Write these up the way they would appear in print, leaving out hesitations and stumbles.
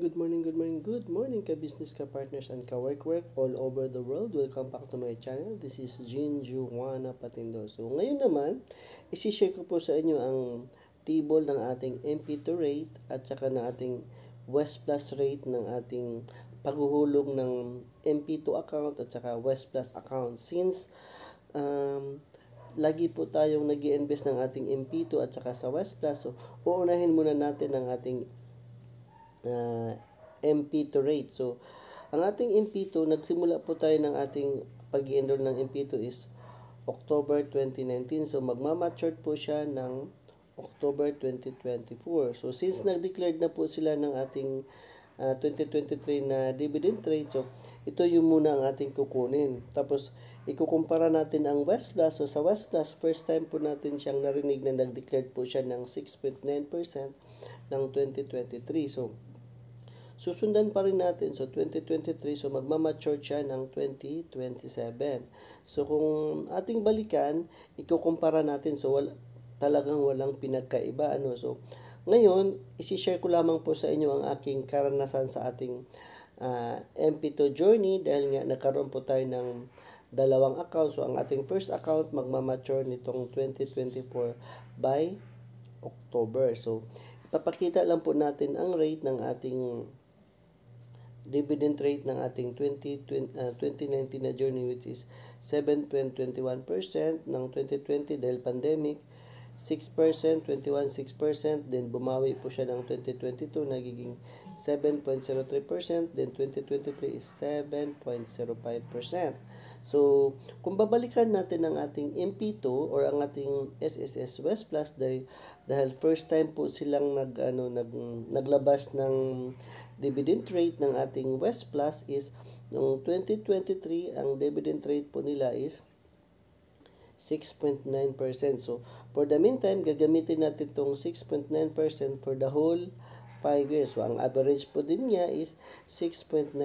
Good morning ka-business, ka-partners, and ka-work all over the world. Welcome back to my channel. This is Jinju Juana Patindo. So, ngayon naman, isi-share ko po sa inyo ang table ng ating MP2 rate at saka ng ating West Plus rate ng ating paghuhulog ng MP2 account at saka West Plus account. Since lagi po tayong nag-i-invest ng ating MP2 at saka sa West Plus, so uunahin muna natin ang ating MP2 rate. So, ang ating MP2, nagsimula po tayo ng ating pag-i-enroll ng MP2 is October 2019. So, magmamature po siya ng October 2024. So, since nag-declared na po sila ng ating 2023 na dividend rate, so, ito yung muna ang ating kukunin. Tapos, ikukumpara natin ang West Plus. So, sa West Plus, first time po natin siyang narinig na nag-declared po siya ng 6.9% ng 2023. So, susundan pa rin natin. So, 2023, so magmamature siya ng 2027. So, kung ating balikan, ikukumpara natin. So, talagang walang pinagkaiba. So, ngayon, isi-share ko lamang po sa inyo ang aking karanasan sa ating MP2 journey dahil nga nagkaroon po tayo ng dalawang account. So, ang ating first account magmamature nitong 2024 by October. So, ipapakita lang po natin ang rate ng ating dividend rate ng ating 2019 na journey, which is 7.21% ng 2020 dahil pandemic, 6%, 21.6%, then bumawi po siya ng 2022, nagiging 7.03%, then 2023 is 7.05%. So, kung babalikan natin ang ating MP2 or ang ating SSS West Plus dahil first time po silang naglabas ng dividend rate ng ating West Plus is noong 2023, ang dividend rate po nila is 6.9%. So, for the meantime, gagamitin natin itong 6.9% for the whole 5 years. So, ang average po din niya is 6.9%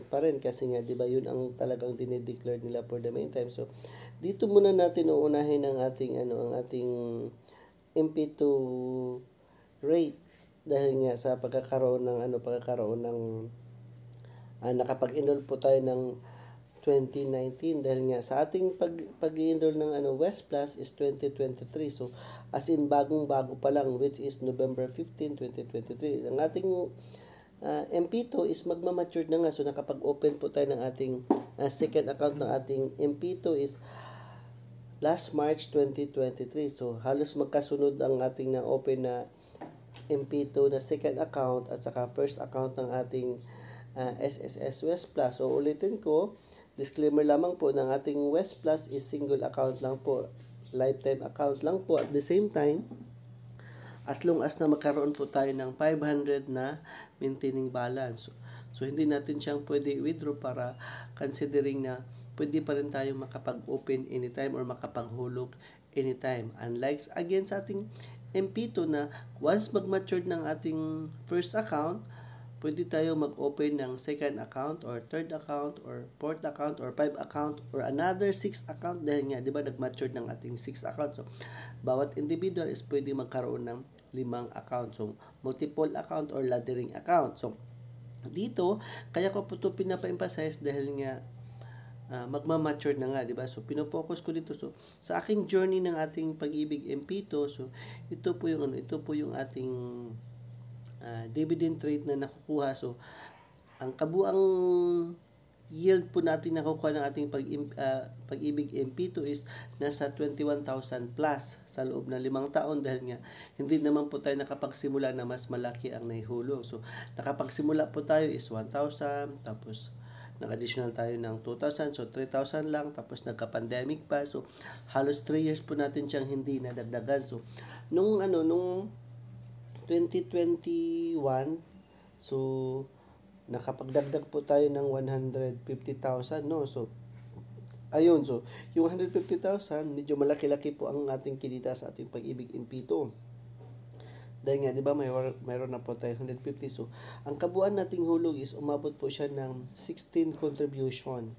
pa rin kasi nga, di ba, yun ang talagang dinideclare nila for the meantime. So, dito muna natin uunahin ang ating MP2 rates dahil nga sa pagkakaroon ng nakapag-enroll po tayo ng 2019 dahil nga sa ating pag-enroll ng West Plus is 2023. So, as in bagong-bago pa lang, which is November 15, 2023. Ang ating MP2 is magmamature na nga. So, nakapag-open po tayo ng ating second account ng ating MP2 is last March 2023. So, halos magkasunod ang ating na-open na MP2 na second account at saka first account ng ating SSS West Plus. So, ulitin ko, disclaimer lamang po ng ating West Plus is single account lang po. Lifetime account lang po. At the same time, as long as na magkaroon po tayo ng 500 na maintaining balance. So, hindi natin siyang pwede withdraw para considering na pwede pa rin tayo makapag-open anytime or makapaghulog anytime. Unlike again sa ating MP2 na once mag-mature ng ating first account, pwede tayo mag-open ng second account or third account or fourth account or 5 account or another 6 account dahil nga, di ba, nag-mature ng ating 6 account. So, bawat individual is pwede magkaroon ng 5 account. So, multiple account or laddering account. So, dito, kaya ko po ito pinapa-emphasize dahil nga magma-mature na nga, di ba? So, pino-focus ko dito. So, sa aking journey ng ating pag-ibig MP2, so, ito po yung ating dividend rate na nakukuha. So, ang kabuang yield po natin nakukuha ng ating pag-ibig MP2 is nasa 21,000 plus sa loob ng 5 taon dahil nga hindi naman po tayo nakapagsimula na mas malaki ang nahihulog. So, nakapagsimula po tayo is 1,000, tapos nag-additional tayo ng 2,000, so 3,000 lang, tapos nagka-pandemic pa, so halos 3 years po natin siyang hindi nadagdagan. So, nung 2021, so, nakapagdagdag po tayo ng 150,000, no? So, ayun, so, yung 150,000, medyo malaki-laki po ang ating kinita sa ating pag-ibig MP2. Dahil nga, di ba, mayroon na po tayo 150. So, ang kabuuan nating hulog is umabot po siya ng 16 contribution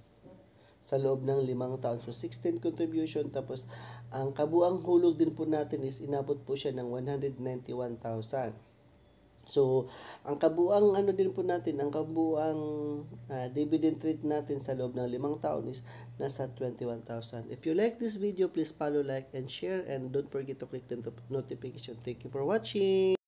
sa loob ng 5 taon. So, 16 contribution. Tapos, ang kabuang hulog din po natin is inabot po siya ng 191,000. So, ang kabuang ano din po natin, ang kabuang dividend rate natin sa loob ng 5 taon is nasa 21,000. If you like this video, please follow, like, and share, and don't forget to click the notification. Thank you for watching.